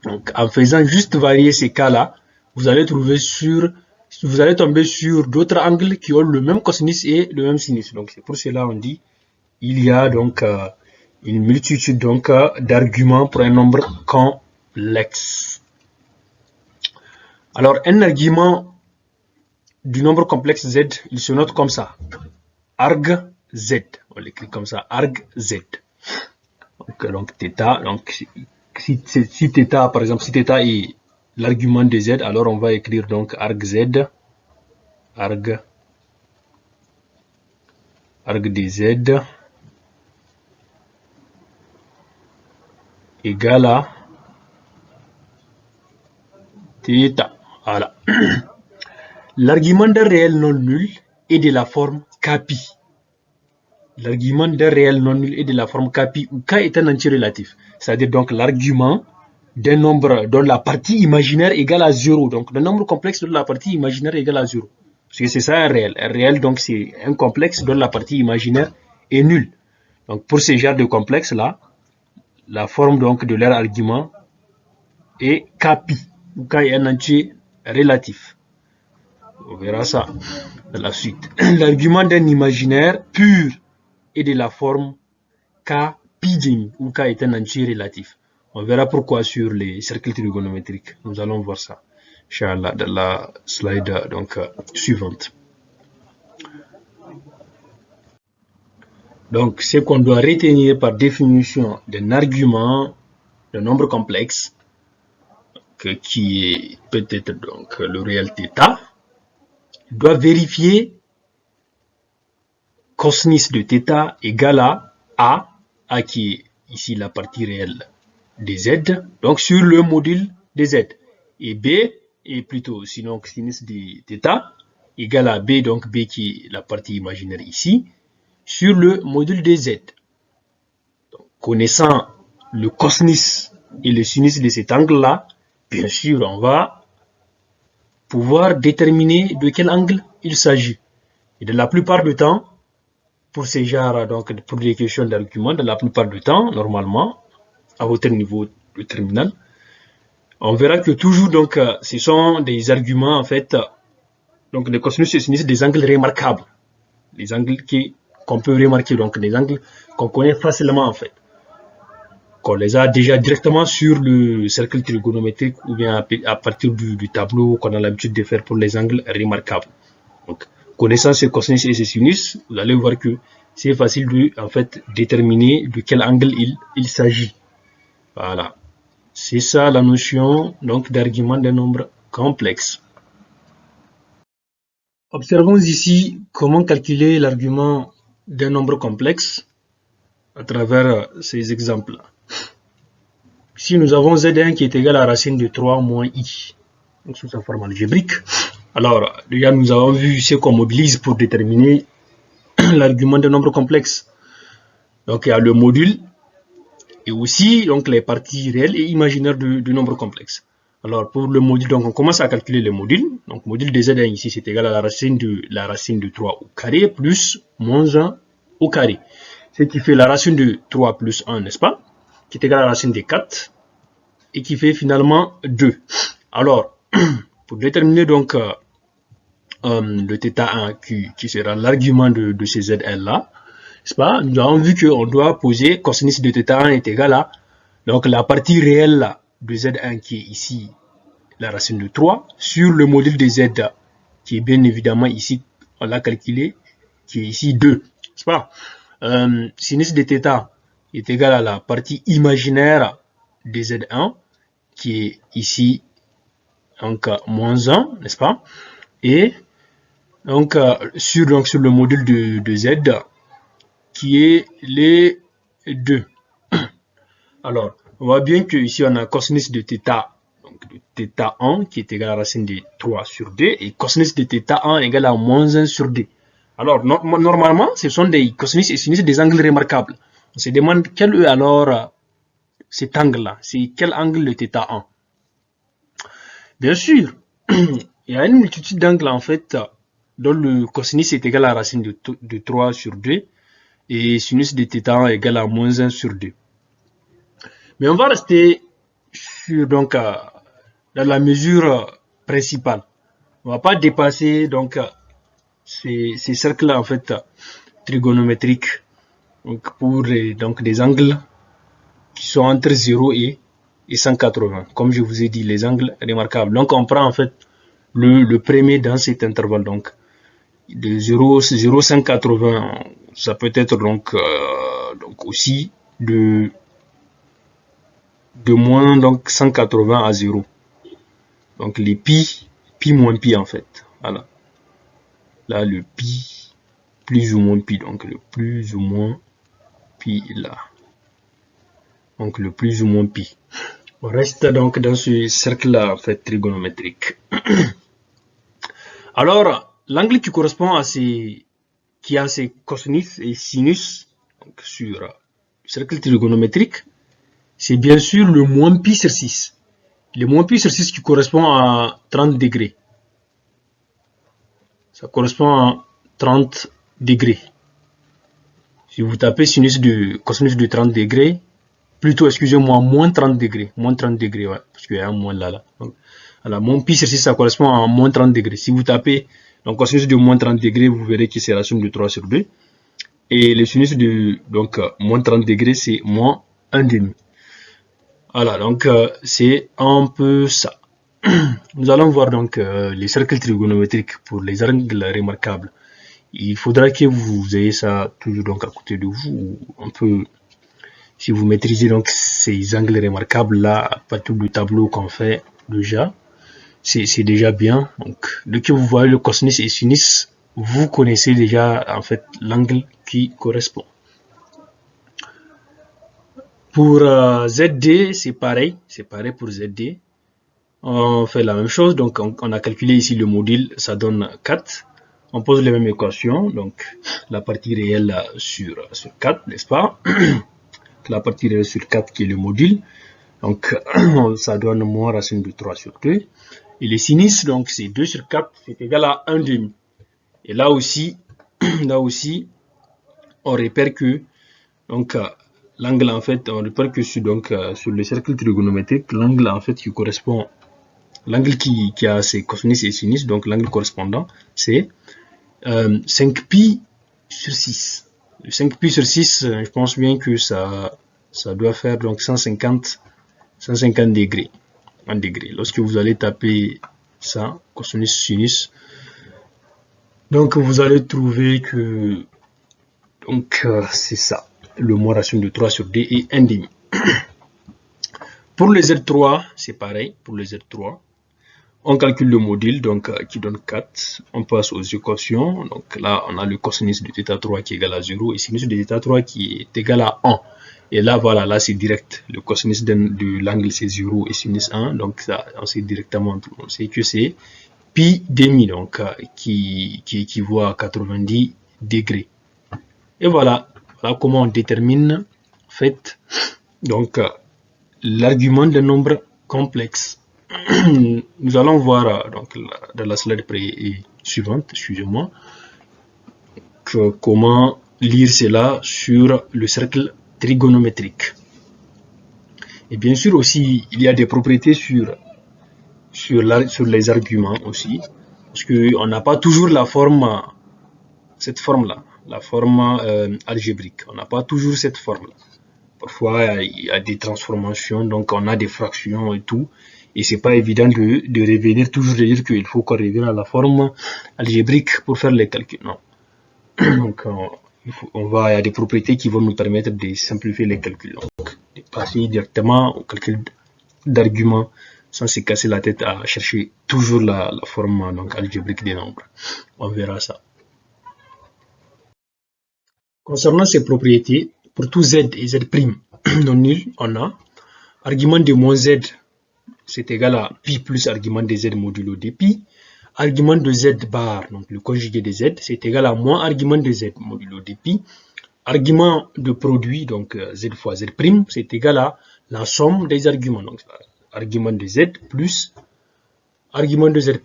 Donc en faisant juste varier ces cas-là, vous allez tomber sur d'autres angles qui ont le même cosinus et le même sinus. Donc c'est pour cela on dit il y a donc une multitude donc d'arguments pour un nombre complexe. Alors un argument du nombre complexe Z, il se note comme ça. Arg Z. On l'écrit comme ça. Arg Z. Donc θ. Donc si θ, par exemple, si θ est l'argument de Z, alors on va écrire donc arg Z. Arg de Z égale à θ. Voilà. L'argument d'un réel non nul est de la forme Kpi. L'argument d'un réel non nul est de la forme Kpi où K est un entier relatif. C'est-à-dire donc l'argument d'un nombre dont la partie imaginaire égale à 0. Donc le nombre complexe dont la partie imaginaire égale à 0. Parce que c'est ça un réel. Un réel donc c'est un complexe dont la partie imaginaire est nulle. Donc pour ce genre de complexe là, la forme donc de leur argument est Kpi où K est un entier relatif. On verra ça dans la suite. L'argument d'un imaginaire pur est de la forme Kpi où K est un entier relatif. On verra pourquoi sur les cercles trigonométriques. Nous allons voir ça, Inch'Allah, dans la slide donc, suivante. Donc, ce qu'on doit retenir par définition d'un argument de nombre complexe, qui est peut-être donc le réel θ, doit vérifier cosinus de θ égale à A qui est ici la partie réelle de Z, donc sur le module de Z, et B est plutôt sinon sinus de θ égale à B, donc B qui est la partie imaginaire ici, sur le module de Z. Donc, connaissant le cosinus et le sinus de cet angle-là, bien sûr, on va pouvoir déterminer de quel angle il s'agit. Et de la plupart du temps, pour ces genres, donc pour des questions d'argument, de la plupart du temps, normalement, à votre niveau de terminal, on verra que toujours, donc, ce sont des arguments, en fait, Donc les cosinus et sinus, des angles remarquables. Les angles qu'on peut remarquer, donc des angles qu'on connaît facilement en fait. Qu'on les a déjà directement sur le cercle trigonométrique ou bien à partir du tableau qu'on a l'habitude de faire pour les angles remarquables. Donc, connaissant ces cosinus et ces sinus, vous allez voir que c'est facile de en fait déterminer de quel angle il s'agit. Voilà. C'est ça la notion donc d'argument d'un nombre complexe. Observons ici comment calculer l'argument d'un nombre complexe à travers ces exemples. Ici, nous avons Z1 qui est égal à la racine de 3 moins I, donc sous sa forme algébrique. Alors, déjà, nous avons vu ce qu'on mobilise pour déterminer l'argument d'un nombre complexe. Donc, il y a le module et aussi donc, les parties réelles et imaginaires du nombre complexe. Alors, pour le module, donc, on commence à calculer le module. Donc, module de Z1 ici, c'est égal à la racine de 3 au carré plus moins 1 au carré. Ce qui fait la racine de 3 plus 1, n'est-ce pas? Qui est égal à la racine de 4 et qui fait finalement 2. Alors, pour déterminer donc le θ1 qui sera l'argument de ces Zn là, n'est-ce pas? Nous avons vu qu'on doit poser cosinus de θ1 est égal à donc la partie réelle là, de Z1 qui est ici la racine de 3 sur le module de Z qui est bien évidemment ici, on l'a calculé, qui est ici 2, n'est-ce pas? Sinus de θ est égal à la partie imaginaire de Z1 qui est ici donc moins 1, n'est-ce pas? Et donc sur le module de Z qui est les 2. Alors, on voit bien que ici on a cosinus de θ, donc de θ1 qui est égal à la racine de 3 sur 2 et cosinus de θ1 égal à moins 1 sur 2. Alors, normalement, ce sont des cosinus et sinus des angles remarquables. On se demande quel est alors cet angle-là, c'est quel angle le θ1? Bien sûr, il y a une multitude d'angles en fait dont le cosinus est égal à la racine de 3 sur 2 et sinus de θ1 égal à moins 1 sur 2. Mais on va rester sur donc dans la mesure principale. On ne va pas dépasser donc ces cercles-là en fait trigonométriques donc pour donc des angles qui sont entre 0 et 180. Comme je vous ai dit, les angles remarquables. Donc on prend en fait le premier dans cet intervalle. Donc de 0,180, ça peut être donc aussi de moins donc 180 à 0. Donc les pi moins pi en fait. Voilà. Là le pi plus ou moins pi, donc le plus ou moins pi là. Donc le plus ou moins pi. On reste donc dans ce cercle-là en fait trigonométrique. Alors, l'angle qui correspond à qui a ces cosinus et sinus donc, sur le cercle trigonométrique, c'est bien sûr le moins pi sur 6. Le moins pi sur 6 qui correspond à 30 degrés. Ça correspond à 30 degrés. Si vous tapez cosinus de 30 degrés, plutôt, excusez-moi, moins 30 degrés. Moins 30 degrés, ouais, parce qu'il y a un moins là. Donc, alors, moins pi sur 6, ça correspond à moins 30 degrés. Si vous tapez donc cosinus de moins 30 degrés, vous verrez que c'est la somme de 3 sur 2. Et le sinus de donc moins 30 degrés, c'est moins 1,5. Voilà, donc c'est un peu ça. Nous allons voir donc les cercles trigonométriques pour les angles remarquables. Il faudra que vous ayez ça toujours donc à côté de vous, un peu. Si vous maîtrisez donc ces angles remarquables là à partir du tableau qu'on fait déjà, c'est déjà bien. Donc dès que vous voyez le cosinus et sinus, vous connaissez déjà en fait l'angle qui correspond. Pour ZD, c'est pareil pour ZD. On fait la même chose, donc on a calculé ici le module, ça donne 4. On pose les mêmes équations, donc la partie réelle sur 4, n'est-ce pas? La partie réelle sur 4 qui est le module, donc ça donne moins racine de 3 sur 2. Et les sinus, donc c'est 2 sur 4, c'est égal à 1,5. Et là aussi, on repère que donc l'angle en fait, on repère que sur le cercle trigonométrique, l'angle en fait qui correspond l'angle qui a ses cosinus et sinus, donc l'angle correspondant, c'est 5pi sur 6. Le 5pi sur 6, je pense bien que ça doit faire donc 150 degrés en degrés. Lorsque vous allez taper ça, cosinus sinus, donc vous allez trouver que donc c'est ça, le moins rationnel de 3 sur d est 1,5. Pour les Z3, c'est pareil. Pour les Z3, on calcule le module donc qui donne 4. On passe aux équations. Donc là, on a le cosinus de θ3 qui est égal à 0 et sinus de θ3 qui est égal à 1. Et là, voilà, là c'est direct. Le cosinus de l'angle c'est 0 et sinus 1. Donc ça, on sait directement, on sait que c'est pi demi, donc qui équivaut à 90 degrés. Et voilà comment on détermine en fait donc l'argument d'un nombre complexe. Nous allons voir donc dans la slide suivante, excusez-moi, comment lire cela sur le cercle trigonométrique. Et bien sûr aussi, il y a des propriétés sur les arguments aussi, parce qu'on n'a pas toujours la forme, cette forme-là, la forme algébrique. On n'a pas toujours cette forme-là. Parfois, il y a des transformations, donc on a des fractions et tout, et c'est pas évident de revenir toujours, de dire qu'il faut qu'on revienne à la forme algébrique pour faire les calculs. Non. Donc, il y a des propriétés qui vont nous permettre de simplifier les calculs. Donc, de passer directement au calcul d'arguments sans se casser la tête à chercher toujours la forme donc, algébrique des nombres. On verra ça. Concernant ces propriétés, pour tout z et z' non nul, on a argument de moins z, c'est égal à pi plus argument de z modulo de pi. Argument de z bar, donc le conjugué de z, c'est égal à moins argument de z modulo de pi. Argument de produit, donc z fois z', c'est égal à la somme des arguments. Donc argument de z plus argument de z'.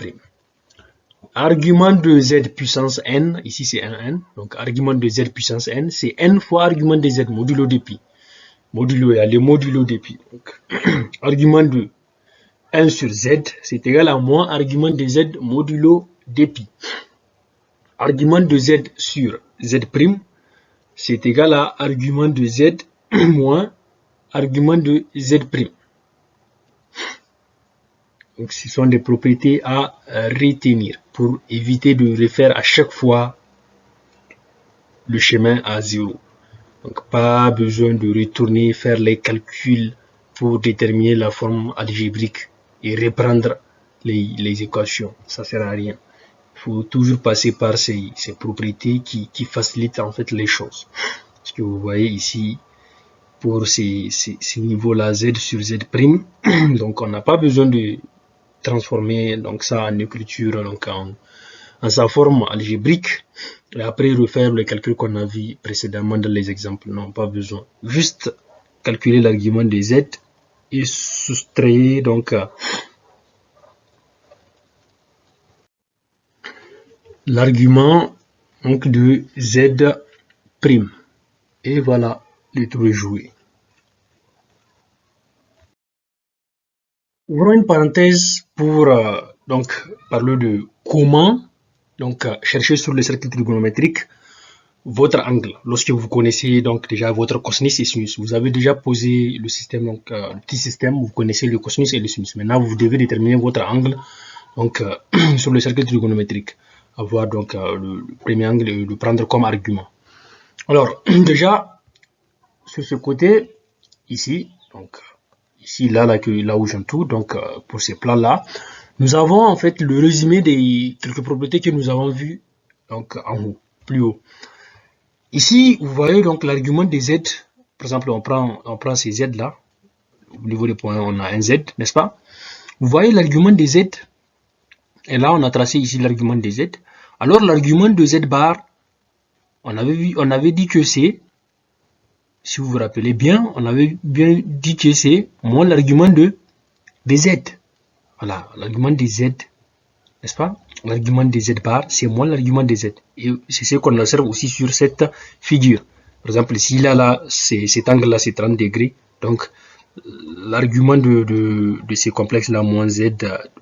Argument de z puissance n, ici c'est 1n, donc argument de z puissance n, c'est n fois argument de z modulo de pi. Modulo, il y a le modulo de pi. Donc, argument de 1 sur z, c'est égal à moins argument de z modulo de pi. Argument de z sur z', c'est égal à argument de z moins argument de z'. Donc, ce sont des propriétés à retenir pour éviter de refaire à chaque fois le chemin à 0. Donc, pas besoin de retourner faire les calculs pour déterminer la forme algébrique et reprendre les équations. Ça ne sert à rien. Il faut toujours passer par ces propriétés qui facilitent en fait les choses. Ce que vous voyez ici, pour ces niveaux-là, z sur z', donc on n'a pas besoin de transformer donc ça en écriture, donc en sa forme algébrique, et après refaire le calcul qu'on a vu précédemment dans les exemples. Non, pas besoin. Juste calculer l'argument de z et soustraire donc l'argument donc de z'. Et voilà, le tour est joué. Ouvrons une parenthèse pour donc parler de comment donc chercher sur le cercle trigonométrique votre angle. Lorsque vous connaissez donc déjà votre cosinus et sinus, vous avez déjà posé le système, donc le petit système, vous connaissez le cosinus et le sinus. Maintenant, vous devez déterminer votre angle donc sur le cercle trigonométrique. Avoir donc le premier angle et le prendre comme argument. Alors déjà sur ce côté ici, donc ici là où j'entoure, donc pour ces plans là, nous avons en fait le résumé des quelques propriétés que nous avons vues donc en haut, plus haut. Ici vous voyez donc l'argument des z, par exemple on prend ces z là, au niveau des points on a un z, n'est-ce pas? Vous voyez l'argument des z, et là on a tracé ici l'argument des z. Alors l'argument de z bar, on avait dit que c'est, si vous vous rappelez bien, on avait bien dit que c'est moins l'argument de z. Voilà, l'argument des z, n'est-ce pas? L'argument des z bar, c'est moins l'argument des z. Et c'est ce qu'on observe aussi sur cette figure. Par exemple, ici, là, cet angle-là, c'est 30 degrés. Donc, l'argument de ces complexes-là, moins z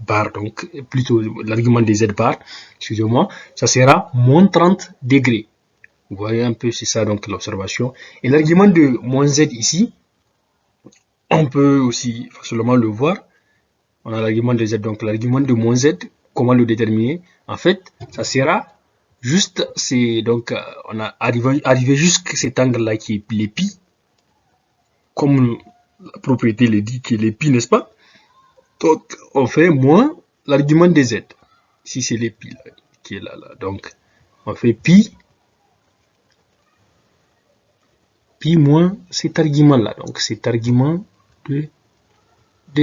bar, donc plutôt l'argument des z bar, excusez-moi, ça sera moins 30 degrés. Vous voyez un peu, c'est ça donc l'observation. Et l'argument de moins z ici, on peut aussi facilement le voir. On a l'argument de z, donc l'argument de moins z, comment le déterminer? En fait, ça sera juste, c'est donc on a arrivé jusqu'à cet angle-là qui est l'épi, comme la propriété le dit, qui est l'épi, n'est-ce pas? Donc on fait moins l'argument de z. Ici c'est l'épi qui est là. Donc on fait pi moins cet argument-là. Donc cet argument de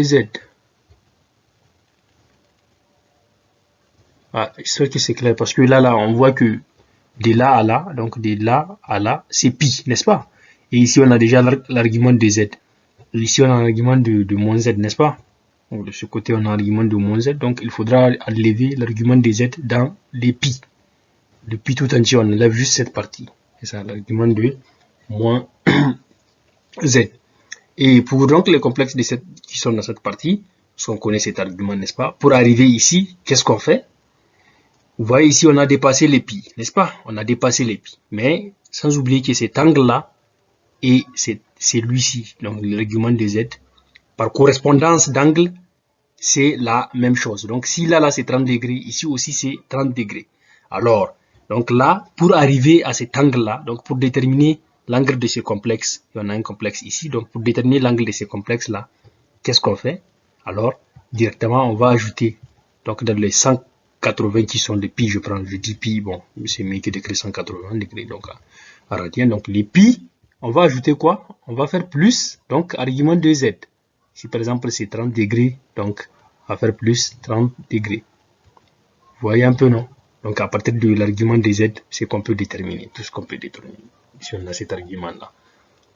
z. Ah, j'espère que c'est clair parce que là, on voit que de là à là, donc de là à là, c'est pi, n'est-ce pas? Et ici, on a déjà l'argument de z. Et ici, on a l'argument de moins z, n'est-ce pas? Donc, de ce côté, on a l'argument de moins z. Donc, il faudra enlever l'argument de z dans les pi. Le pi tout entier, on enlève juste cette partie. C'est ça, l'argument de moins z. Et pour donc les complexes de cette, qui sont dans cette partie, parce qu'on connaît cet argument, n'est-ce pas? Pour arriver ici, qu'est-ce qu'on fait? Vous voyez ici, on a dépassé les pi, n'est-ce pas? On a dépassé les pi. Mais sans oublier que cet angle-là et c'est celui-ci, donc l'argument de z, par correspondance d'angle, c'est la même chose. Donc si là c'est 30 degrés, ici aussi c'est 30 degrés. Alors, donc là, pour arriver à cet angle-là, donc pour déterminer l'angle de ce complexe, il y en a un complexe ici, donc pour déterminer l'angle de ce complexe-là, qu'est-ce qu'on fait? Alors, directement, on va ajouter, donc dans les 180 qui sont des pi, je dis pi, bon, c'est mieux que d'écrire 180 degrés, donc à radian, donc les pi, on va ajouter quoi? On va faire plus, donc argument de z. Si par exemple c'est 30 degrés, donc on va faire plus 30 degrés. Vous voyez un peu, non? Donc à partir de l'argument de z, c'est qu'on peut déterminer, tout ce qu'on peut déterminer. Si on a cet argument-là,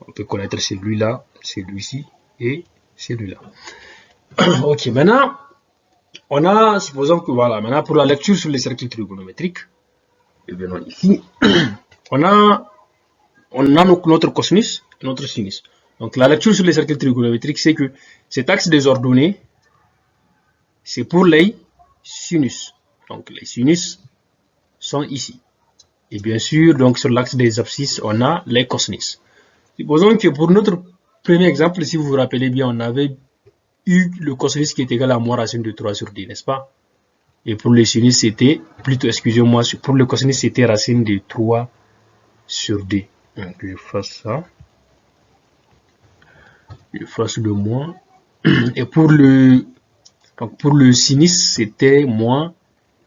on peut connaître celui-là, celui-ci et celui-là. Ok, maintenant, on a, supposons que voilà, maintenant pour la lecture sur les cercles trigonométriques, et bien ici, on a notre cosinus et notre sinus. Donc la lecture sur les cercles trigonométriques, c'est que cet axe des ordonnées, c'est pour les sinus. Donc les sinus sont ici. Et bien sûr, donc sur l'axe des abscisses, on a les cosinus. Supposons que pour notre premier exemple, si vous vous rappelez bien, on avait eu le cosinus qui est égal à moins racine de 3 sur d, n'est-ce pas? Et pour le sinus, c'était, plutôt, excusez-moi, pour le cosinus, c'était racine de 3 sur d. Donc je fasse ça. Je fasse le moins. Et pour le sinus, c'était moins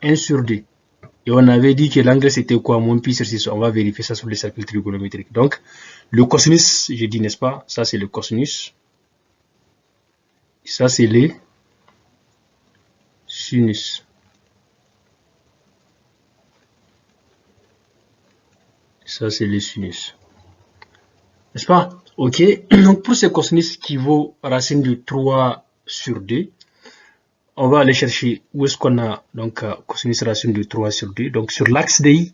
1 sur d. Et on avait dit que l'angle c'était quoi? Moins pi sur 6. On va vérifier ça sur les cercles trigonométriques. Donc, le cosinus, j'ai dit, n'est-ce pas? Ça, c'est le cosinus. Ça, c'est les sinus. Ça, c'est les sinus. N'est-ce pas? Ok. Donc, pour ce cosinus qui vaut racine de 3 sur 2, on va aller chercher où est-ce qu'on a donc cosinus racine de 3 sur 2. Donc, sur l'axe des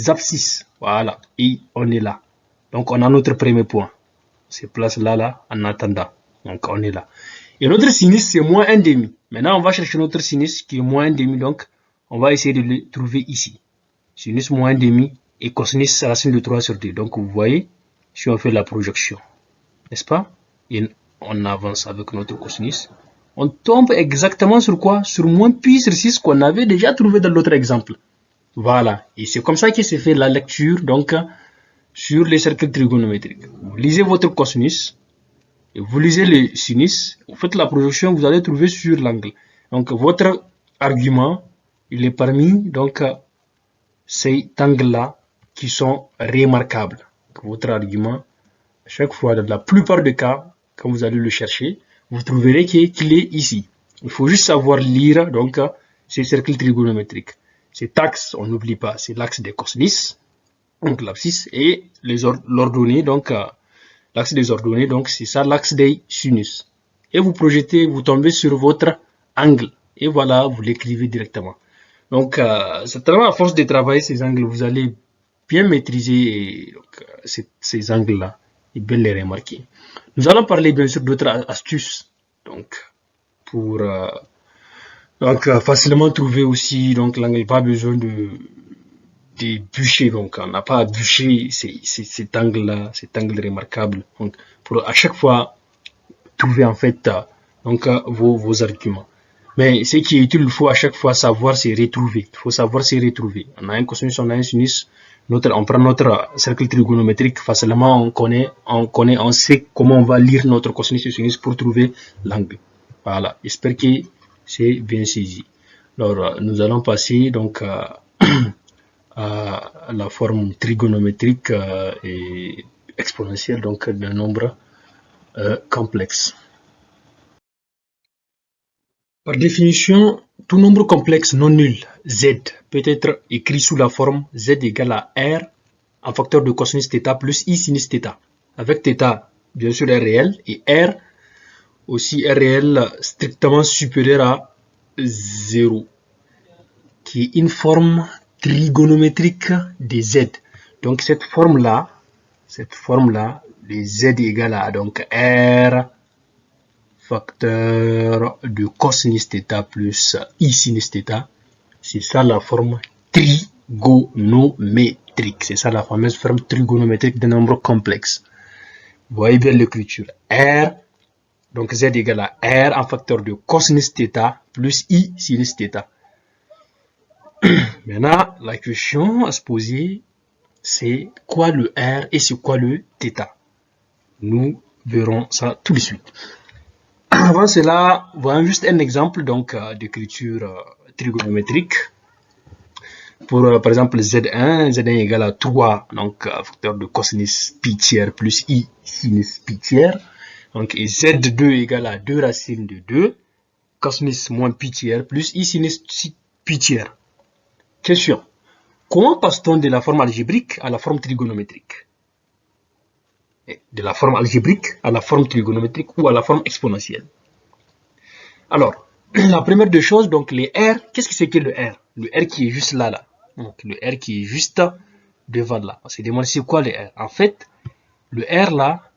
abscisses. Voilà. Et on est là. Donc, on a notre premier point. C'est place là, en attendant. Donc, on est là. Et notre sinus, c'est moins 1,5. Maintenant, on va chercher notre sinus qui est moins 1,5. Donc, on va essayer de le trouver ici. Sinus moins 1,5 et cosinus racine de 3 sur 2. Donc, vous voyez, si on fait la projection, n'est-ce pas? Et on avance avec notre cosinus. On tombe exactement sur quoi? Sur moins pi sur 6 qu'on avait déjà trouvé dans l'autre exemple. Voilà. Et c'est comme ça que se fait la lecture, donc, sur les cercles trigonométriques. Vous lisez votre cosinus, et vous lisez le sinus, vous faites la projection, vous allez trouver sur l'angle. Donc, votre argument, il est parmi, donc, ces angles-là qui sont remarquables. Votre argument, à chaque fois, dans la plupart des cas, quand vous allez le chercher, vous trouverez qu'il est ici. Il faut juste savoir lire, donc, ces cercles trigonométriques. Cet axe, on n'oublie pas, c'est l'axe des cosinus, donc l'abscisse, et l'ordonnée, donc, l'axe des ordonnées, donc c'est ça l'axe des sinus. Et vous projetez, vous tombez sur votre angle. Et voilà, vous l'écrivez directement. Donc, certainement, à force de travailler ces angles, vous allez bien maîtriser donc, ces angles-là. et bien les remarquer. Nous allons parler bien sûr d'autres astuces, donc pour facilement trouver aussi donc l'angle, pas besoin de bûcher, donc on n'a pas à bûcher cet angle-là, cet angle remarquable. Donc pour à chaque fois trouver en fait vos arguments. Mais ce qui est utile, il faut à chaque fois savoir se retrouver. Il faut savoir se retrouver. On a un cosinus, on a un sinus. On prend notre cercle trigonométrique, facilement on sait comment on va lire notre cosinus et sinus pour trouver l'angle. Voilà, j'espère que c'est bien saisi. Alors, nous allons passer donc à la forme trigonométrique et exponentielle donc d'un nombre complexe. Par définition, tout nombre complexe non nul, z, peut être écrit sous la forme z égale à r en facteur de cosinus θ plus i sinus θ, avec θ bien sûr r réel et r aussi r réel strictement supérieur à 0, qui est une forme trigonométrique de z. Donc cette forme-là, de z égale à donc r facteur de cosinus θ plus i sinus θ, c'est ça la forme trigonométrique. C'est ça la fameuse forme trigonométrique d'un nombre complexe. Vous voyez bien l'écriture. R, donc z égale à r en facteur de cosinus θ plus i sinus θ. Maintenant, la question à se poser, c'est quoi le r et c'est quoi le θ? Nous verrons ça tout de suite. Avant cela, voyons juste un exemple donc d'écriture trigonométrique. Pour par exemple Z1 égale à 3, donc facteur de cosinus pi tiers plus i sinus pi tiers. Donc et Z2 égale à 2 racines de 2, cosinus moins pi tiers plus i sinus pi tiers. Question. Comment passe-t-on de la forme algébrique à la forme trigonométrique? De la forme algébrique à la forme trigonométrique ou à la forme exponentielle. Alors, la première des choses, donc les R, qu'est-ce que c'est que le R? Le R qui est juste là. Donc le R qui est juste devant là. On s'est demandé c'est quoi le R? En fait, le R là,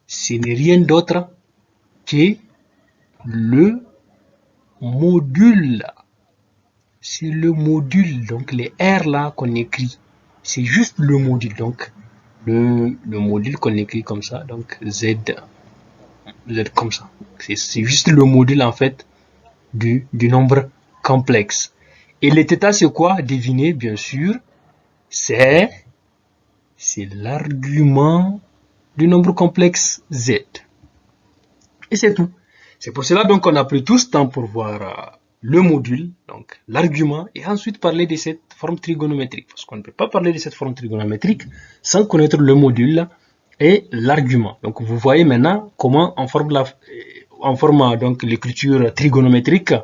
ce n'est rien d'autre que le module. C'est le module, donc les R là qu'on écrit, c'est juste le module. Donc le module qu'on écrit comme ça, donc Z comme ça. C'est juste le module en fait du nombre complexe. Et le θ c'est quoi? Devinez bien sûr, c'est l'argument du nombre complexe Z. Et c'est tout. C'est pour cela donc qu'on a pris tout ce temps pour voir le module, donc l'argument, et ensuite parler de cette forme trigonométrique. Parce qu'on ne peut pas parler de cette forme trigonométrique sans connaître le module et l'argument. Donc vous voyez maintenant comment on forme donc l'écriture trigonométrique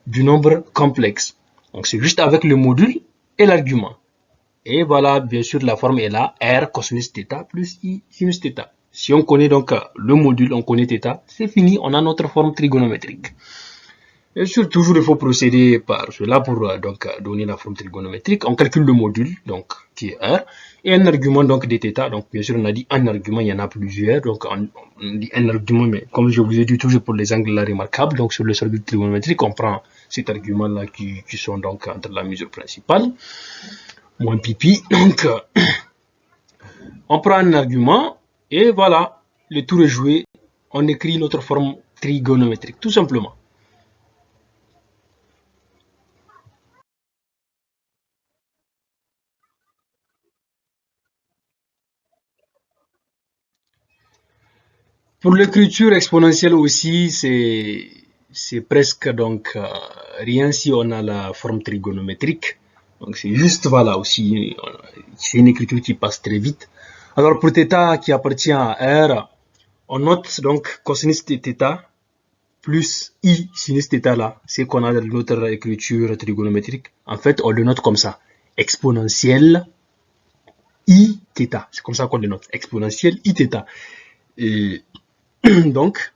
du nombre complexe. Donc c'est juste avec le module et l'argument. Et voilà, bien sûr, la forme est là, r cosinus θ plus i sinus θ. Si on connaît donc le module, on connaît θ, c'est fini, on a notre forme trigonométrique. Bien sûr, toujours il faut procéder par cela pour donc donner la forme trigonométrique. On calcule le module, donc qui est r, et un argument donc de θ. Donc bien sûr, on a dit un argument, il y en a plusieurs. Donc on dit un argument, mais comme je vous ai dit toujours pour les angles là remarquables, donc sur le cercle trigonométrique, on prend cet argument là qui sont donc entre la mesure principale, moins pi. Donc on prend un argument et voilà, le tour est joué. On écrit notre forme trigonométrique, tout simplement. Pour l'écriture exponentielle aussi, c'est presque donc rien si on a la forme trigonométrique. Donc c'est juste voilà aussi, c'est une écriture qui passe très vite. Alors pour θ qui appartient à R, on note donc cosinus de θ plus i sinus θ là, c'est qu'on a dans notre écriture trigonométrique. En fait, on le note comme ça, exponentielle i θ. C'est comme ça qu'on le note, exponentielle i θ. Et donc,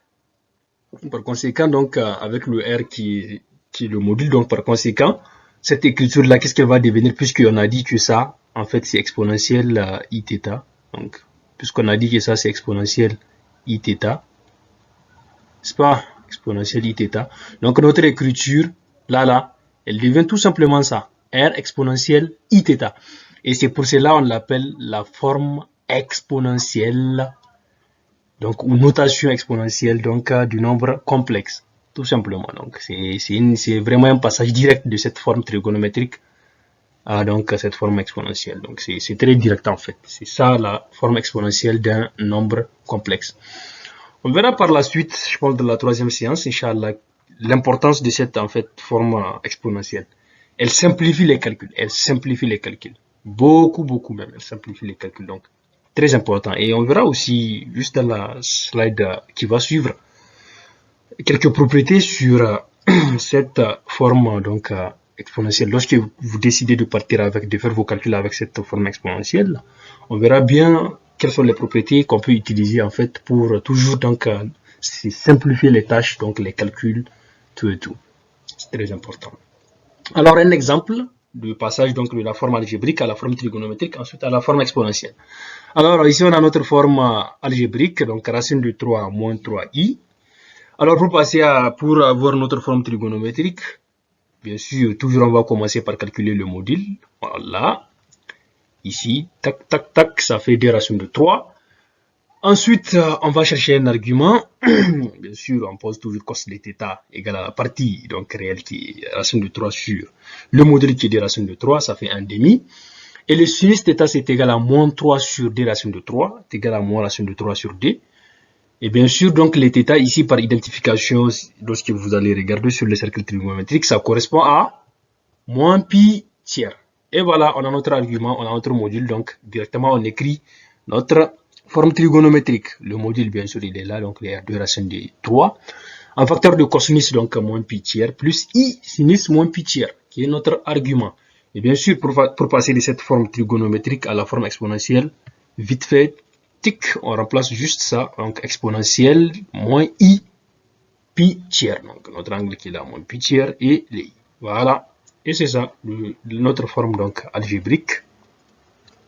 par conséquent, donc, avec le R qui est le module, donc par conséquent, cette écriture-là, qu'est-ce qu'elle va devenir puisqu'on a dit que ça, en fait, c'est exponentielle i θ. Donc, puisqu'on a dit que ça c'est exponentielle I θ, c'est pas exponentielle I θ. Donc notre écriture, là, elle devient tout simplement ça, R exponentielle I θ. Et c'est pour cela on l'appelle la forme exponentielle, donc ou notation exponentielle donc du nombre complexe, tout simplement. Donc c'est vraiment un passage direct de cette forme trigonométrique à donc cette forme exponentielle. Donc c'est très direct en fait. C'est ça la forme exponentielle d'un nombre complexe. On verra par la suite, je pense, de la troisième séance, Inch'Allah, l'importance de cette en fait forme exponentielle. Elle simplifie les calculs. Elle simplifie les calculs. Beaucoup même. Elle simplifie les calculs. Donc, très important. Et on verra aussi, juste dans la slide qui va suivre, quelques propriétés sur cette forme donc exponentielle. Lorsque vous décidez de partir avec, de faire vos calculs avec cette forme exponentielle, on verra bien quelles sont les propriétés qu'on peut utiliser en fait pour toujours donc simplifier les tâches, donc les calculs, tout et tout. C'est très important. Alors un exemple de passage donc de la forme algébrique à la forme trigonométrique, ensuite à la forme exponentielle. Alors ici on a notre forme algébrique, donc racine de 3 moins 3i. Alors pour avoir notre forme trigonométrique, bien sûr, toujours on va commencer par calculer le module. Voilà. Ici, tac, tac, tac, ça fait 2 racines de 3. Ensuite, on va chercher un argument. Bien sûr, on pose toujours cos de θ égale à la partie donc réelle qui est racine de 3 sur le module qui est des racines de 3, ça fait 1 demi. Et le sinus θ c'est égal à moins 3 sur 2 racines de 3, c'est égal à moins racine de 3 sur 2. Et bien sûr, donc les θ ici par identification, lorsque vous allez regarder sur le cercle trigonométrique, ça correspond à moins pi tiers. Et voilà, on a notre argument, on a notre module, donc directement on écrit notre forme trigonométrique. Le module, bien sûr, il est là, donc les R2 racine de 3. Un facteur de cosinus, donc moins pi tiers, plus I sinus moins pi tiers, qui est notre argument. Et bien sûr, pour passer de cette forme trigonométrique à la forme exponentielle, vite fait, tic, on remplace juste ça, donc exponentielle moins I pi tiers. Donc notre angle qui est là, moins pi tiers et les I. Voilà. Et c'est ça, notre forme donc algébrique.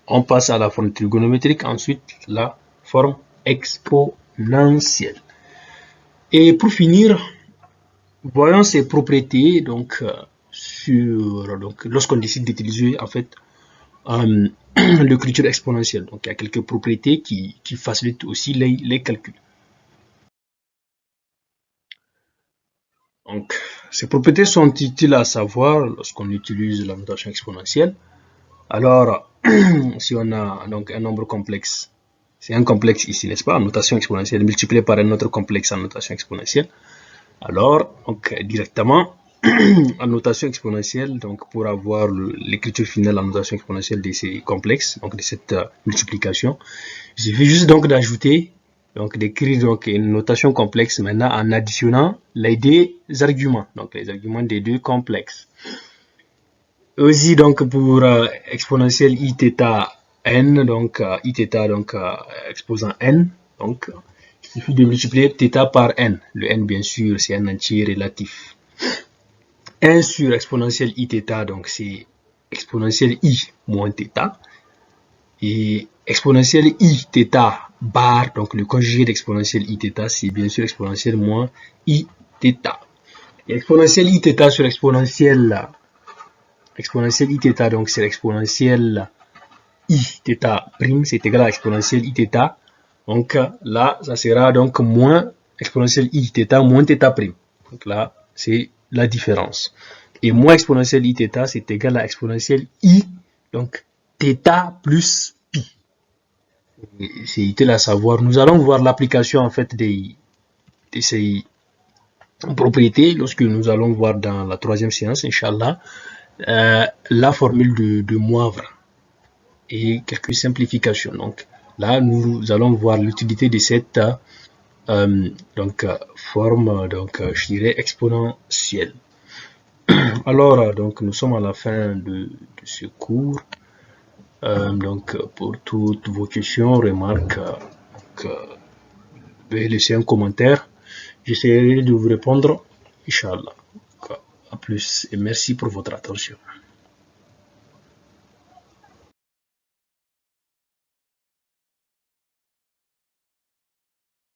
On passe à la forme trigonométrique, ensuite la forme exponentielle. Et pour finir, voyons ces propriétés donc lorsqu'on décide d'utiliser en fait l'écriture exponentielle. Donc il y a quelques propriétés qui facilitent aussi les calculs. Donc ces propriétés sont utiles à savoir lorsqu'on utilise la notation exponentielle. Alors, si on a donc un nombre complexe, c'est un complexe ici, n'est-ce pas, en notation exponentielle, multiplié par un autre complexe en notation exponentielle. Alors, donc directement, en notation exponentielle, donc pour avoir l'écriture finale en notation exponentielle de ces complexes, donc de cette multiplication, il suffit juste donc d'ajouter, donc d'écrire donc une notation complexe maintenant en additionnant les deux arguments, donc les arguments des deux complexes. Aussi donc pour exponentielle I θ n, donc I θ donc exposant n, donc il suffit de multiplier θ par n. Le n bien sûr c'est un entier relatif. 1 sur exponentielle I θ, donc c'est exponentielle I moins θ. Et exponentielle I θ bar, donc le conjugé d'exponentielle I θ, c'est bien sûr exponentielle moins I θ. Et exponentielle I θ sur exponentielle I θ, donc c'est l'exponentielle I θ prime, c'est égal à exponentielle I θ. Donc là, ça sera donc moins exponentielle I θ moins θ prime. Donc là, c'est la différence. Et moins exponentielle I θ, c'est égal à exponentielle I, donc θ plus pi. C'est utile à savoir. Nous allons voir l'application en fait de ces propriétés lorsque nous allons voir dans la troisième séance, Inch'Allah, la formule de Moivre et quelques simplifications. Donc là, nous allons voir l'utilité de cette forme, donc je dirais exponentielle. Alors, donc nous sommes à la fin de ce cours. Donc pour toutes vos questions, remarques, veuillez laisser un commentaire. J'essaierai de vous répondre, Inch'Allah. À plus et merci pour votre attention.